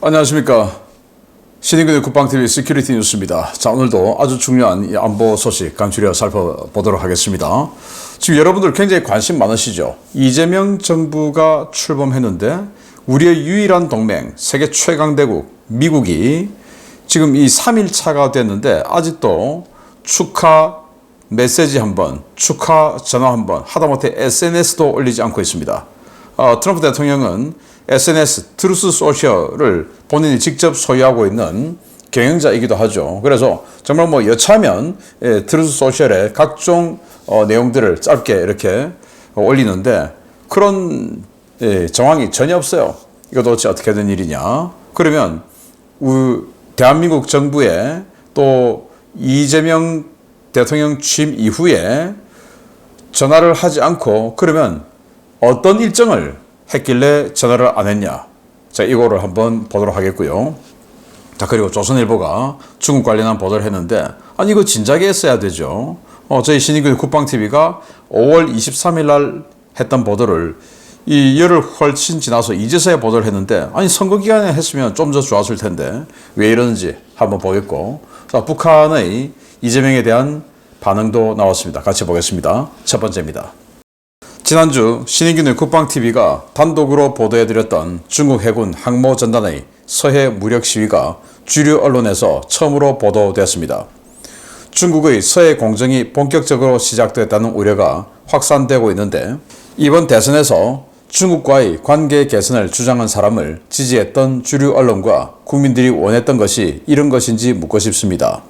안녕하십니까. 신인근의 국방TV 시큐리티 뉴스입니다. 자, 오늘도 아주 중요한 안보 소식 간추려 살펴보도록 하겠습니다. 지금 여러분들 굉장히 관심 많으시죠? 이재명 정부가 출범했는데 우리의 유일한 동맹, 세계 최강대국 미국이 지금 이 3일차가 됐는데 아직도 축하 메시지 한번, 축하 전화 한번, 하다못해 SNS도 올리지 않고 있습니다. 트럼프 대통령은 SNS, 트루스 소셜을 본인이 직접 소유하고 있는 경영자이기도 하죠. 그래서 정말 여차하면 트루스 소셜에 각종 내용들을 짧게 이렇게 올리는데 그런 정황이 전혀 없어요. 이거 도대체 어떻게 된 일이냐. 그러면 대한민국 정부에 또 이재명 대통령 취임 이후에 전화를 하지 않고 그러면 어떤 일정을 했길래 전화를 안 했냐. 자, 이거를 한번 보도록 하겠고요. 자, 그리고 조선일보가 중국 관련한 보도를 했는데, 아니, 이거 진작에 했어야 되죠. 저희 신인근 국방TV가 5월 23일 날 했던 보도를 이 열흘 훨씬 지나서 이제서야 보도를 했는데, 아니, 선거 기간에 했으면 좀 더 좋았을 텐데, 왜 이러는지 한번 보겠고, 자, 북한의 이재명에 대한 반응도 나왔습니다. 같이 보겠습니다. 첫 번째입니다. 지난주 신인균의 국방TV가 단독으로 보도해드렸던 중국 해군 항모전단의 서해 무력 시위가 주류 언론에서 처음으로 보도되었습니다. 중국의 서해 공정이 본격적으로 시작됐다는 우려가 확산되고 있는데 이번 대선에서 중국과의 관계 개선을 주장한 사람을 지지했던 주류 언론과 국민들이 원했던 것이 이런 것인지 묻고 싶습니다.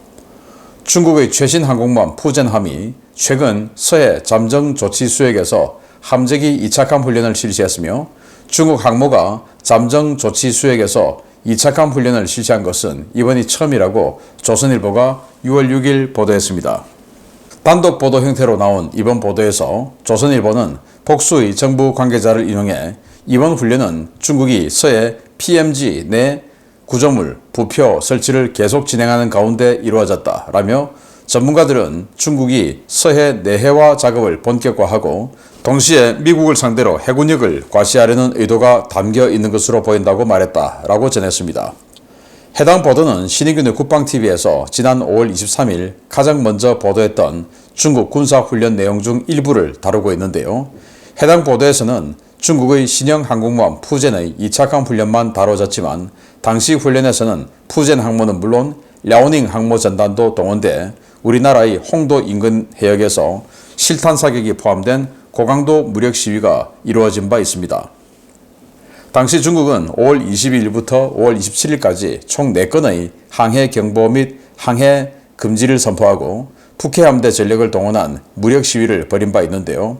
중국의 최신 항공모함 푸젠함이 최근 서해 잠정 조치 수역에서 함재기 이착함 훈련을 실시했으며 중국 항모가 잠정 조치 수역에서 이착함 훈련을 실시한 것은 이번이 처음이라고 조선일보가 6월 6일 보도했습니다. 단독 보도 형태로 나온 이번 보도에서 조선일보는 복수의 정부 관계자를 인용해 이번 훈련은 중국이 서해 PMG 내 구조물, 부표 설치를 계속 진행하는 가운데 이루어졌다라며 전문가들은 중국이 서해 내해화 작업을 본격화하고 동시에 미국을 상대로 해군력을 과시하려는 의도가 담겨 있는 것으로 보인다고 말했다라고 전했습니다. 해당 보도는 신인균의 국방TV에서 지난 5월 23일 가장 먼저 보도했던 중국 군사훈련 내용 중 일부를 다루고 있는데요. 해당 보도에서는 중국의 신형 항공모함 푸젠의 이착함 훈련만 다뤄졌지만 당시 훈련에서는 푸젠 항모는 물론 랴오닝 항모 전단도 동원돼 우리나라의 홍도 인근 해역에서 실탄 사격이 포함된 고강도 무력 시위가 이루어진 바 있습니다. 당시 중국은 5월 22일부터 5월 27일까지 총 4건의 항해 경보 및 항해 금지를 선포하고 북해 함대 전력을 동원한 무력 시위를 벌인 바 있는데요.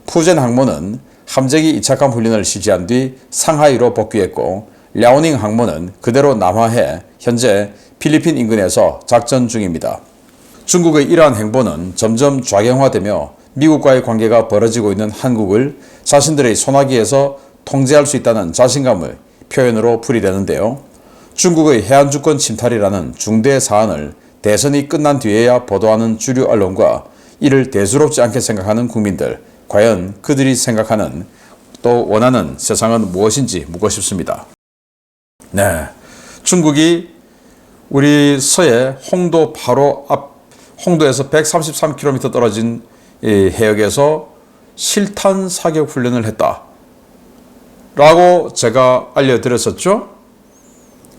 푸젠 항모는 함재기 이착함 훈련을 실시한 뒤 상하이로 복귀했고 랴오닝 항모는 그대로 남하해 현재 필리핀 인근에서 작전 중입니다. 중국의 이러한 행보는 점점 좌경화되며 미국과의 관계가 벌어지고 있는 한국을 자신들의 손아귀에서 통제할 수 있다는 자신감을 표현으로 풀이되는데요. 중국의 해안주권 침탈이라는 중대 사안을 대선이 끝난 뒤에야 보도하는 주류 언론과 이를 대수롭지 않게 생각하는 국민들, 과연 그들이 생각하는 또 원하는 세상은 무엇인지 묻고 싶습니다. 네, 중국이 우리 서해 홍도 바로 앞 홍도에서 133km 떨어진 해역에서 실탄 사격 훈련을 했다 라고 제가 알려드렸었죠.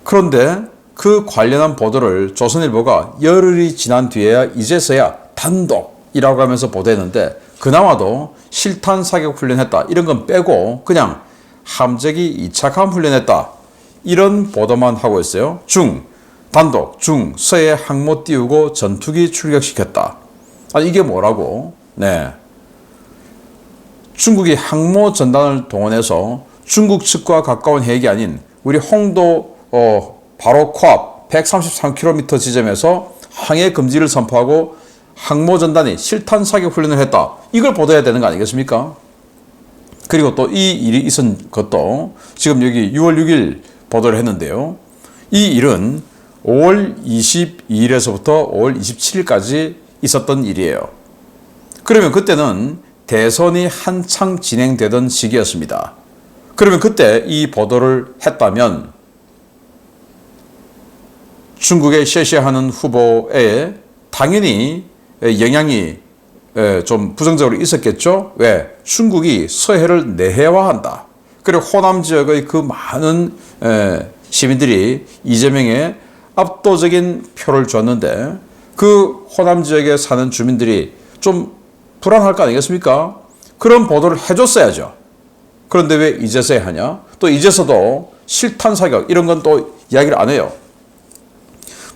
그런데 그 관련한 보도를 조선일보가 열흘이 지난 뒤에야 이제서야 단독이라고 하면서 보도했는데 그나마도 실탄 사격 훈련했다 이런 건 빼고 그냥 함재기 이착함 훈련했다 이런 보도만 하고 있어요. 단독, 서해 항모 띄우고 전투기 출격시켰다. 아니, 이게 뭐라고? 네. 중국이 항모 전단을 동원해서 중국 측과 가까운 해역이 아닌 우리 홍도 바로 코앞 133km 지점에서 항해 금지를 선포하고 항모 전단이 실탄 사격 훈련을 했다. 이걸 보도해야 되는 거 아니겠습니까? 그리고 또 이 일이 있은 것도 지금 여기 6월 6일 보도를 했는데요. 이 일은 5월 22일에서부터 5월 27일까지 있었던 일이에요. 그러면 그때는 대선이 한창 진행되던 시기였습니다. 그러면 그때 이 보도를 했다면 중국의 셰셰하는 후보에 당연히 영향이 좀 부정적으로 있었겠죠. 왜? 중국이 서해를 내해화한다. 그리고 호남 지역의 그 많은 시민들이 이재명에 압도적인 표를 줬는데 그 호남 지역에 사는 주민들이 좀 불안할 거 아니겠습니까? 그런 보도를 해줬어야죠. 그런데 왜 이제서야 하냐? 또 이제서도 실탄 사격 이런 건 또 이야기를 안 해요.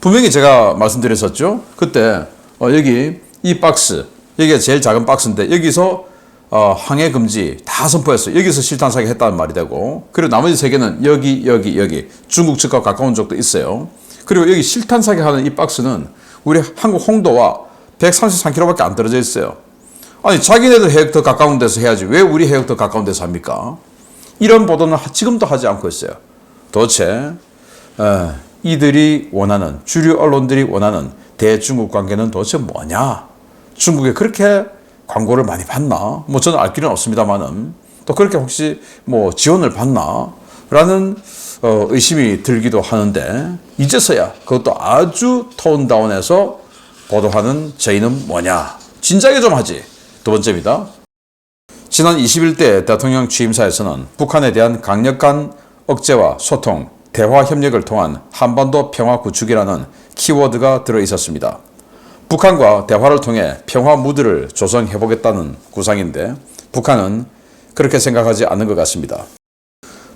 분명히 제가 말씀드렸었죠. 그때 여기 이 박스, 여기가 제일 작은 박스인데 여기서 항해 금지 다 선포했어요. 여기서 실탄 사격 했다는 말이 되고, 그리고 나머지 세 개는 여기 중국 측과 가까운 쪽도 있어요. 그리고 여기 실탄 사격하는 이 박스는 우리 한국 홍도와 133km밖에 안 떨어져 있어요. 아니 자기네들 해역 더 가까운 데서 해야지 왜 우리 해역 더 가까운 데서 합니까? 이런 보도는 지금도 하지 않고 있어요. 도대체 이들이 원하는, 주류 언론들이 원하는 대중국 관계는 도대체 뭐냐? 중국에 그렇게 광고를 많이 받나? 뭐 저는 알 길은 없습니다만은 또 그렇게 혹시 뭐 지원을 받나? 라는 의심이 들기도 하는데, 이제서야 그것도 아주 톤다운해서 보도하는 저희는 뭐냐? 진작에 좀 하지. 두 번째입니다. 지난 21대 대통령 취임사에서는 북한에 대한 강력한 억제와 소통, 대화 협력을 통한 한반도 평화 구축이라는 키워드가 들어 있었습니다. 북한과 대화를 통해 평화 무드를 조성해보겠다는 구상인데 북한은 그렇게 생각하지 않는 것 같습니다.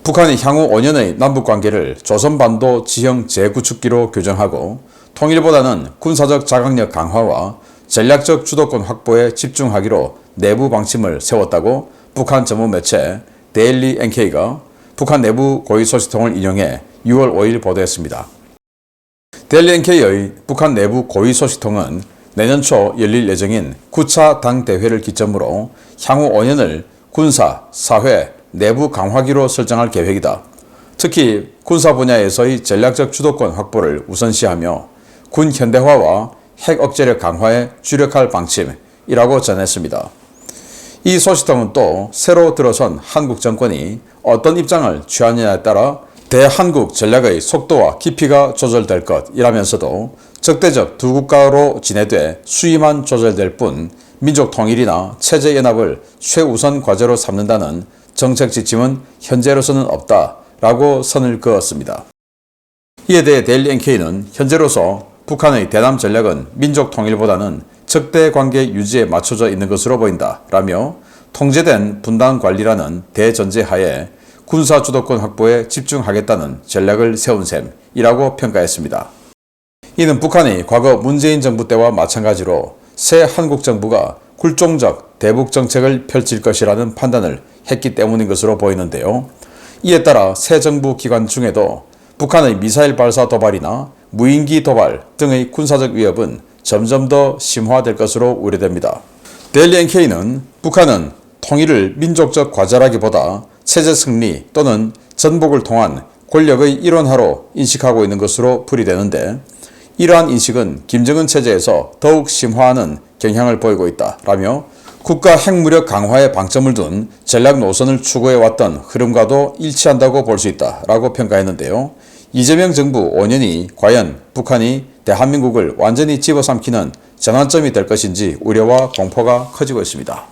북한이 향후 5년의 남북관계를 조선반도 지형 재구축기로 규정하고 통일보다는 군사적 자각력 강화와 전략적 주도권 확보에 집중하기로 내부 방침을 세웠다고 북한 전문 매체 데일리 NK가 북한 내부 고위 소식통을 인용해 6월 5일 보도했습니다. 데일리 NK의 북한 내부 고위 소식통은 내년 초 열릴 예정인 9차 당대회를 기점으로 향후 5년을 군사, 사회, 내부 강화기로 설정할 계획이다. 특히 군사 분야에서의 전략적 주도권 확보를 우선시하며 군 현대화와 핵 억제력 강화에 주력할 방침이라고 전했습니다. 이 소식통은 또 새로 들어선 한국 정권이 어떤 입장을 취하느냐에 따라 대한국 전략의 속도와 깊이가 조절될 것이라면서도 적대적 두 국가로 진해돼 수위만 조절될 뿐 민족 통일이나 체제 연합을 최우선 과제로 삼는다는 정책 지침은 현재로서는 없다라고 선을 그었습니다. 이에 대해 데일리 NK는 현재로서 북한의 대남 전략은 민족 통일보다는 적대 관계 유지에 맞춰져 있는 것으로 보인다 라며 통제된 분단 관리라는 대전제 하에 군사 주도권 확보에 집중하겠다는 전략을 세운 셈이라고 평가했습니다. 이는 북한이 과거 문재인 정부 때와 마찬가지로 새 한국 정부가 굴종적 대북 정책을 펼칠 것이라는 판단을 했기 때문인 것으로 보이는데요. 이에 따라 새 정부 기간 중에도 북한의 미사일 발사 도발이나 무인기 도발 등의 군사적 위협은 점점 더 심화될 것으로 우려됩니다. 데일리 NK는 북한은 통일을 민족적 과제라기보다 체제 승리 또는 전복을 통한 권력의 일원화로 인식하고 있는 것으로 풀이되는데, 이러한 인식은 김정은 체제에서 더욱 심화하는 경향을 보이고 있다라며 국가 핵무력 강화에 방점을 둔 전략 노선을 추구해왔던 흐름과도 일치한다고 볼 수 있다라고 평가했는데요. 이재명 정부 5년이 과연 북한이 대한민국을 완전히 집어삼키는 전환점이 될 것인지 우려와 공포가 커지고 있습니다.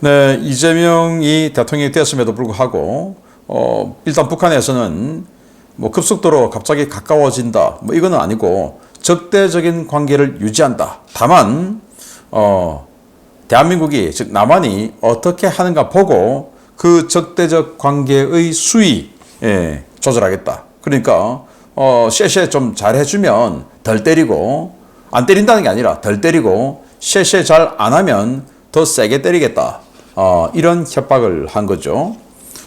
네, 이재명이 대통령이 되었음에도 불구하고 일단 북한에서는 뭐 급속도로 갑자기 가까워진다 뭐 이거는 아니고 적대적인 관계를 유지한다. 다만 대한민국이 즉 남한이 어떻게 하는가 보고 그 적대적 관계의 수위 조절하겠다. 그러니까 쉐쉐 좀 잘해주면 덜 때리고, 안 때린다는 게 아니라 덜 때리고 쉐쉐 잘 안 하면 더 세게 때리겠다. 이런 협박을 한 거죠.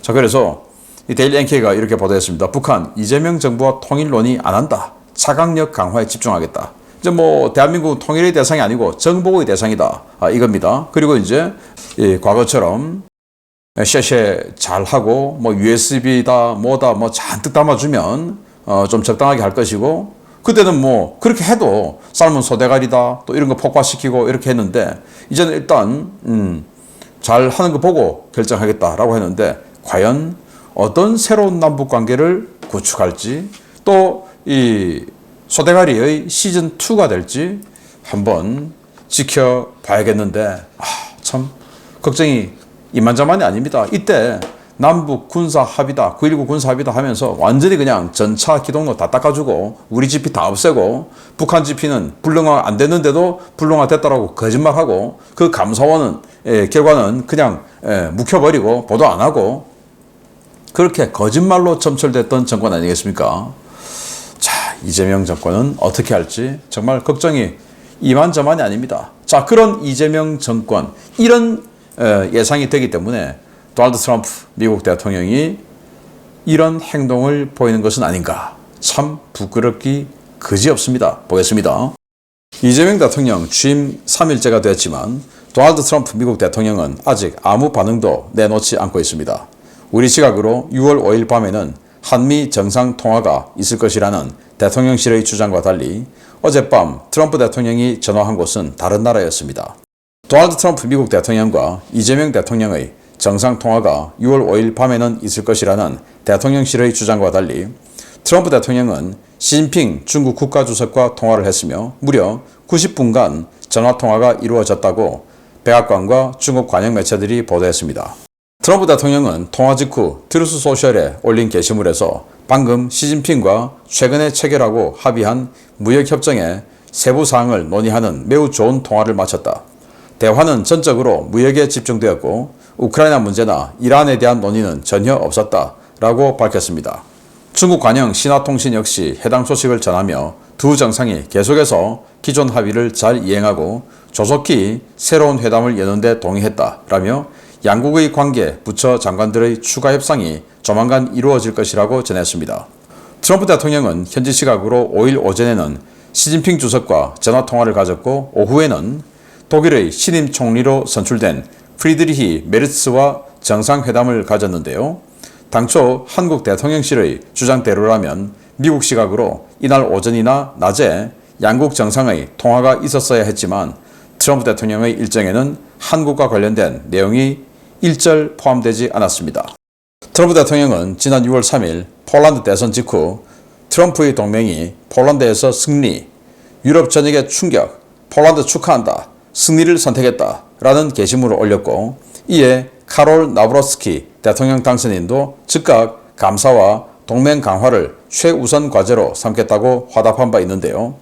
자, 그래서 이 데일리 NK가 이렇게 보도했습니다. 북한 이재명 정부와 통일 논의 안 한다. 자각력 강화에 집중하겠다. 이제 뭐 대한민국 통일의 대상이 아니고 정복의 대상이다. 이겁니다. 그리고 이제 과거처럼 쉐쉐 잘하고 뭐 USB다 뭐다 뭐 잔뜩 담아주면 좀 적당하게 할 것이고, 그때는 뭐 그렇게 해도 삶은 소대가리다 또 이런 거 폭파시키고 이렇게 했는데, 이제는 일단 잘 하는 거 보고 결정하겠다라고 했는데, 과연 어떤 새로운 남북 관계를 구축할지, 또 이 소대가리의 시즌2가 될지 한번 지켜봐야겠는데, 참 걱정이 이만저만이 아닙니다. 이때 남북 군사 합의다, 9.19 군사 합의다 하면서 완전히 그냥 전차 기동로 다 닦아주고 우리 지피 다 없애고 북한 지피는 불능화 안 됐는데도 불능화 됐다라고 거짓말하고 그 감사원은 결과는 그냥 묵혀버리고 보도 안 하고 그렇게 거짓말로 점철됐던 정권 아니겠습니까? 자, 이재명 정권은 어떻게 할지 정말 걱정이 이만저만이 아닙니다. 자, 그런 이재명 정권 이런 예상이 되기 때문에 도널드 트럼프 미국 대통령이 이런 행동을 보이는 것은 아닌가. 참 부끄럽기 그지없습니다. 보겠습니다. 이재명 대통령 취임 3일째가 됐지만 도널드 트럼프 미국 대통령은 아직 아무 반응도 내놓지 않고 있습니다. 우리 시각으로 6월 5일 밤에는 한미 정상통화가 있을 것이라는 대통령실의 주장과 달리 어젯밤 트럼프 대통령이 전화한 곳은 다른 나라였습니다. 도널드 트럼프 미국 대통령과 이재명 대통령의 정상통화가 6월 5일 밤에는 있을 것이라는 대통령실의 주장과 달리 트럼프 대통령은 시진핑 중국 국가주석과 통화를 했으며 무려 90분간 전화통화가 이루어졌다고 백악관과 중국 관영 매체들이 보도했습니다. 트럼프 대통령은 통화 직후 트루스 소셜에 올린 게시물에서 방금 시진핑과 최근에 체결하고 합의한 무역협정의 세부 사항을 논의하는 매우 좋은 통화를 마쳤다. 대화는 전적으로 무역에 집중되었고 우크라이나 문제나 이란에 대한 논의는 전혀 없었다 라고 밝혔습니다. 중국 관영 신화통신 역시 해당 소식을 전하며 두 정상이 계속해서 기존 합의를 잘 이행하고 조속히 새로운 회담을 여는 데 동의했다 라며 양국의 관계 부처 장관들의 추가 협상이 조만간 이루어질 것이라고 전했습니다. 트럼프 대통령은 현지 시각으로 5일 오전에는 시진핑 주석과 전화통화를 가졌고 오후에는 독일의 신임 총리로 선출된 프리드리히 메르츠와 정상회담을 가졌는데요. 당초 한국 대통령실의 주장대로라면 미국 시각으로 이날 오전이나 낮에 양국 정상의 통화가 있었어야 했지만 트럼프 대통령의 일정에는 한국과 관련된 내용이 일절 포함되지 않았습니다. 트럼프 대통령은 지난 6월 3일 폴란드 대선 직후 트럼프의 동맹이 폴란드에서 승리, 유럽 전역에 충격, 폴란드 축하한다, 승리를 선택했다 라는 게시물을 올렸고 이에 카롤 나브로스키 대통령 당선인도 즉각 감사와 동맹 강화를 최우선 과제로 삼겠다고 화답한 바 있는데요.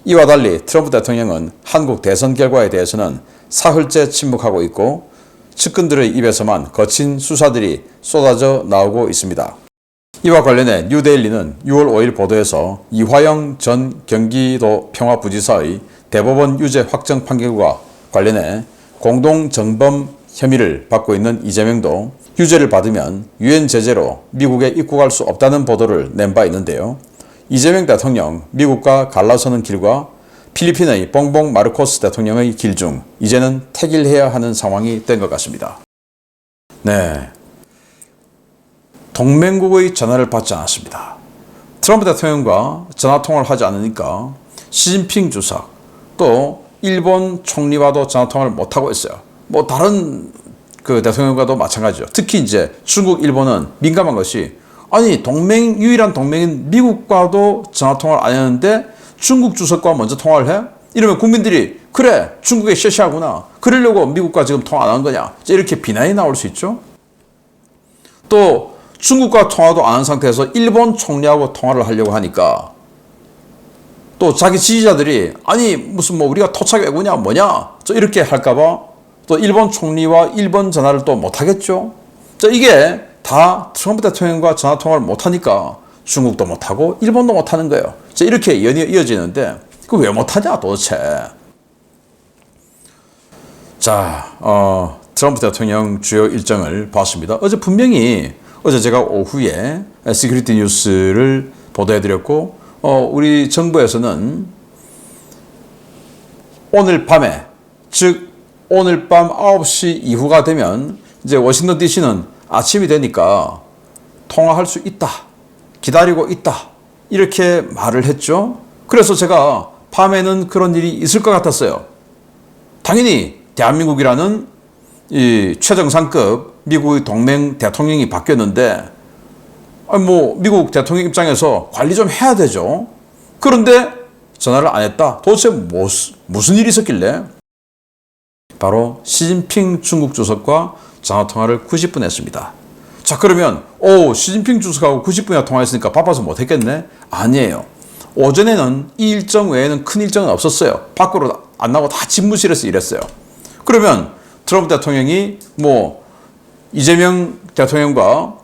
이와 달리 트럼프 대통령은 한국 대선 결과에 대해서는 사흘째 침묵하고 있고 측근들의 입에서만 거친 수사들이 쏟아져 나오고 있습니다. 이와 관련해 뉴데일리는 6월 5일 보도에서 이화영 전 경기도 평화부지사의 대법원 유죄 확정 판결과 관련해 공동정범 혐의를 받고 있는 이재명도 유죄를 받으면 유엔 제재로 미국에 입국할 수 없다는 보도를 낸 바 있는데요. 이재명 대통령 미국과 갈라서는 길과 필리핀의 봉봉 마르코스 대통령의 길 중 이제는 택일해야 하는 상황이 된 것 같습니다. 네, 동맹국의 전화를 받지 않았습니다. 트럼프 대통령과 전화통화를 하지 않으니까 시진핑 주석 또 일본 총리와도 전화통화를 못하고 있어요. 뭐 다른 그 대통령과도 마찬가지죠. 특히 이제 중국, 일본은 민감한 것이 아니 유일한 동맹인 미국과도 전화통화를 안 했는데 중국 주석과 먼저 통화를 해? 이러면 국민들이 그래 중국의 셔시하구나. 그러려고 미국과 지금 통화 안 한 거냐. 이렇게 비난이 나올 수 있죠. 또 중국과 통화도 안 한 상태에서 일본 총리하고 통화를 하려고 하니까 또 자기 지지자들이 아니 무슨 뭐 우리가 토착 외구냐 뭐냐 이렇게 할까봐 또 일본 총리와 일본 전화를 또 못하겠죠. 이게 다 트럼프 대통령과 전화통화를 못하니까 중국도 못하고 일본도 못하는 거예요. 이렇게 연이 이어지는데 그 왜 못하냐 도대체. 자, 트럼프 대통령 주요 일정을 봤습니다. 어제 제가 오후에 시큐리티 뉴스를 보도해드렸고 우리 정부에서는 오늘 밤에 즉 오늘 밤 9시 이후가 되면 이제 워싱턴 DC는 아침이 되니까 통화할 수 있다. 기다리고 있다. 이렇게 말을 했죠. 그래서 제가 밤에는 그런 일이 있을 것 같았어요. 당연히 대한민국이라는 이 최정상급 미국의 동맹 대통령이 바뀌었는데 뭐 미국 대통령 입장에서 관리 좀 해야 되죠. 그런데 전화를 안 했다. 도대체 무슨 일이 있었길래? 바로 시진핑 중국 주석과 전화통화를 90분 했습니다. 자, 그러면 시진핑 주석하고 90분이나 통화했으니까 바빠서 못했겠네? 아니에요. 오전에는 이 일정 외에는 큰 일정은 없었어요. 밖으로 안 나가고 다 집무실에서 일했어요. 그러면 트럼프 대통령이 이재명 대통령과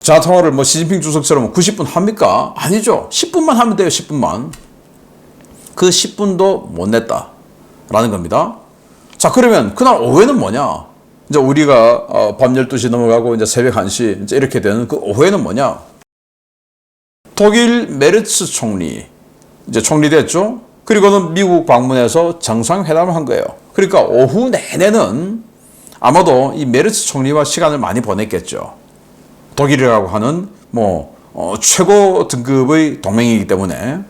전화통화를 시진핑 주석처럼 90분 합니까? 아니죠. 10분만 하면 돼요. 10분만. 그 10분도 못 냈다라는 겁니다. 자, 그러면 그날 오후에는 뭐냐? 이제 우리가 밤 12시 넘어가고 이제 새벽 1시 이제 이렇게 되는 그 오후에는 뭐냐? 독일 메르츠 총리 이제 총리 됐죠. 그리고는 미국 방문해서 정상회담을 한 거예요. 그러니까 오후 내내는 아마도 이 메르츠 총리와 시간을 많이 보냈겠죠. 독일이라고 하는 최고 등급의 동맹이기 때문에.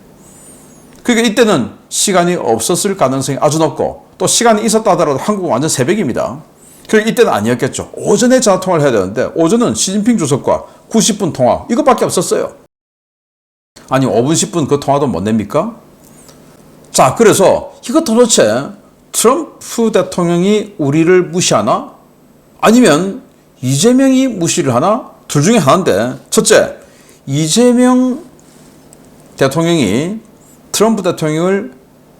그러니까 이때는 시간이 없었을 가능성이 아주 높고 또 시간이 있었다 하더라도 한국은 완전 새벽입니다. 그러니까 이때는 아니었겠죠. 오전에 전화통화를 해야 되는데 오전은 시진핑 주석과 90분 통화 이것밖에 없었어요. 아니 5분 10분 그 통화도 못 냅니까? 자, 그래서 이거 도대체 트럼프 대통령이 우리를 무시하나? 아니면 이재명이 무시를 하나? 둘 중에 하나인데, 첫째, 이재명 대통령이 트럼프 대통령을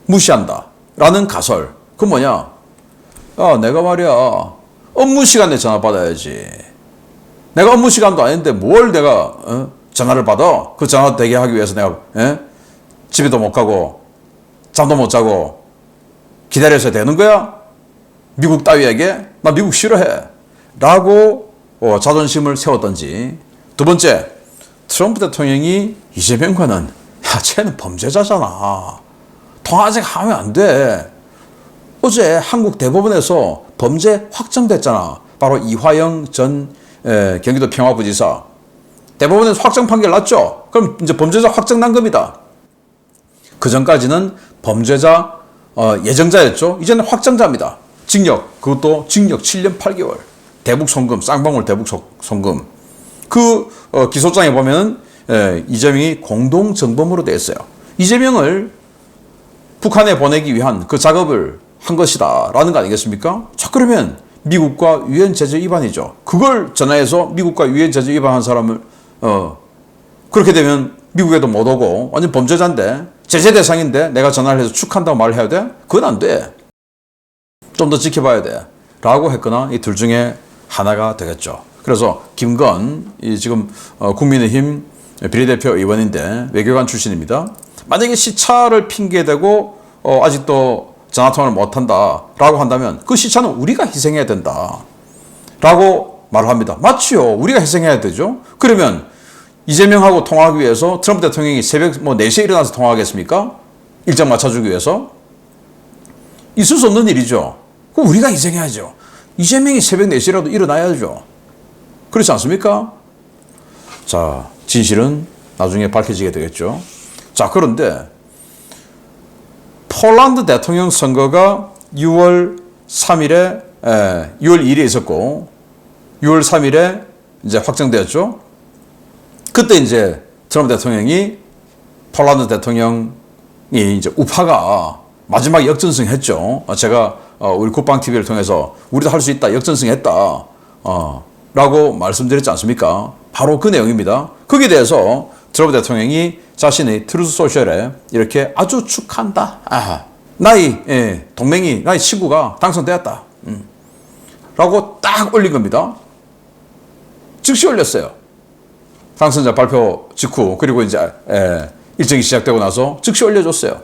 무시한다 라는 가설. 그건 뭐냐? 내가 말이야 업무 시간에 전화 받아야지. 내가 업무 시간도 아닌데 뭘 내가 전화를 받아? 그 전화 대기하기 위해서 내가 집에도 못 가고 잠도 못 자고 기다려서 되는 거야? 미국 따위에게? 나 미국 싫어해 라고 자존심을 세웠던지. 두 번째, 트럼프 대통령이 이재명과는 쟤는 범죄자잖아. 통화 아직 하면 안 돼. 어제 한국 대법원에서 범죄 확정됐잖아. 바로 이화영 전 경기도 평화부지사. 대법원에서 확정 판결 났죠? 그럼 이제 범죄자 확정 난 겁니다. 그 전까지는 범죄자 예정자였죠. 이제는 확정자입니다. 징역, 그것도 징역 7년 8개월. 대북 송금, 쌍방울 대북 송금. 그 기소장에 보면 이재명이 공동정범으로 되어 있어요. 이재명을 북한에 보내기 위한 그 작업을 한 것이다 라는 거 아니겠습니까? 자, 그러면 미국과 유엔 제재 위반이죠. 그걸 전화해서 미국과 유엔 제재 위반한 사람을 그렇게 되면 미국에도 못 오고 완전 범죄자인데 제재 대상인데 내가 전화를 해서 축한다고 말을 해야 돼? 그건 안 돼. 좀 더 지켜봐야 돼 라고 했거나 이 둘 중에 하나가 되겠죠. 그래서 김건 지금 국민의힘 비례대표 의원인데 외교관 출신입니다. 만약에 시차를 핑계대고 아직도 전화통화를 못한다 라고 한다면 그 시차는 우리가 희생해야 된다 라고 말을 합니다. 맞지요. 우리가 희생해야 되죠. 그러면 이재명하고 통화하기 위해서 트럼프 대통령이 새벽 4시에 일어나서 통화하겠습니까? 일정 맞춰주기 위해서? 있을 수 없는 일이죠. 그럼 우리가 희생해야죠. 이재명이 새벽 4시라도 일어나야죠. 그렇지 않습니까? 자, 진실은 나중에 밝혀지게 되겠죠. 자, 그런데 폴란드 대통령 선거가 6월 3일에 6월 2일에 있었고 6월 3일에 이제 확정되었죠. 그때 이제 트럼프 대통령이 폴란드 대통령이 이제 우파가 마지막 역전승 했죠. 제가 우리 국방TV를 통해서 우리도 할 수 있다, 역전승 했다 라고 말씀드렸지 않습니까? 바로 그 내용입니다. 거기에 대해서 트럼프 대통령이 자신의 트루스 소셜에 이렇게 아주 축하한다. 나의 동맹이, 나의 친구가 당선되었다. 라고 딱 올린 겁니다. 즉시 올렸어요. 당선자 발표 직후, 그리고 이제 일정이 시작되고 나서 즉시 올려줬어요.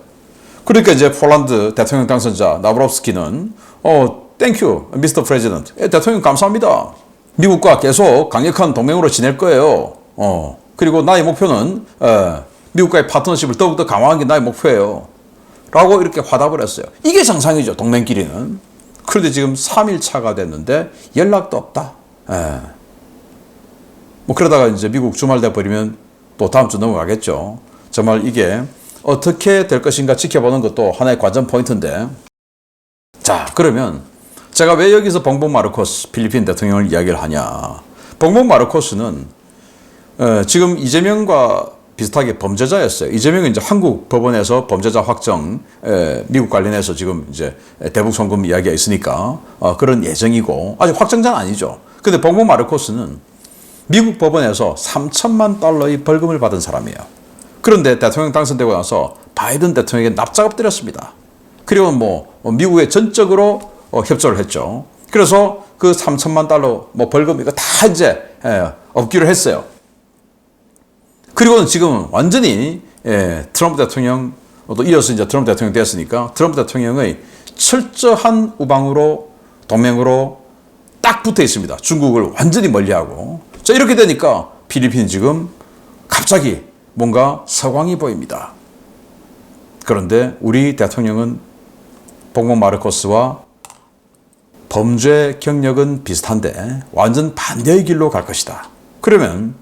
그러니까 이제 폴란드 대통령 당선자 나브롭스키는 땡큐 미스터 프레지던트, 대통령 감사합니다. 미국과 계속 강력한 동맹으로 지낼 거예요. 그리고 나의 목표는 미국과의 파트너십을 더욱더 강화하는 게 나의 목표예요. 라고 이렇게 화답을 했어요. 이게 정상이죠, 동맹끼리는. 그런데 지금 3일차가 됐는데 연락도 없다. 그러다가 이제 미국 주말 돼버리면 또 다음 주 넘어가겠죠. 정말 이게 어떻게 될 것인가 지켜보는 것도 하나의 관전 포인트인데. 자, 그러면 제가 왜 여기서 봉봉 마르코스 필리핀 대통령을 이야기를 하냐. 봉봉 마르코스는 지금 이재명과 비슷하게 범죄자였어요. 이재명은 이제 한국 법원에서 범죄자 확정, 미국 관련해서 지금 이제 대북 송금 이야기가 있으니까 그런 예정이고 아직 확정자는 아니죠. 근데 봉봉 마르코스는 미국 법원에서 3천만 달러의 벌금을 받은 사람이에요. 그런데 대통령 당선되고 나서 바이든 대통령에게 납작업 때렸습니다. 그리고 뭐 미국에 전적으로 협조를 했죠. 그래서 그 3천만 달러 벌금 이거 다 이제 없기로 했어요. 그리고는 지금 완전히 트럼프 대통령 또 이어서 이제 트럼프 대통령 됐으니까 트럼프 대통령의 철저한 우방으로 동맹으로 딱 붙어 있습니다. 중국을 완전히 멀리하고. 자, 이렇게 되니까 필리핀 지금 갑자기 뭔가 서광이 보입니다. 그런데 우리 대통령은 봉봉 마르코스와 범죄 경력은 비슷한데 완전 반대의 길로 갈 것이다. 그러면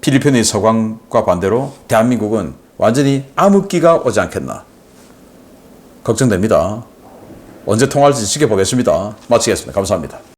필리핀의 서광과 반대로 대한민국은 완전히 암흑기가 오지 않겠나. 걱정됩니다. 언제 통할지 지켜보겠습니다. 마치겠습니다. 감사합니다.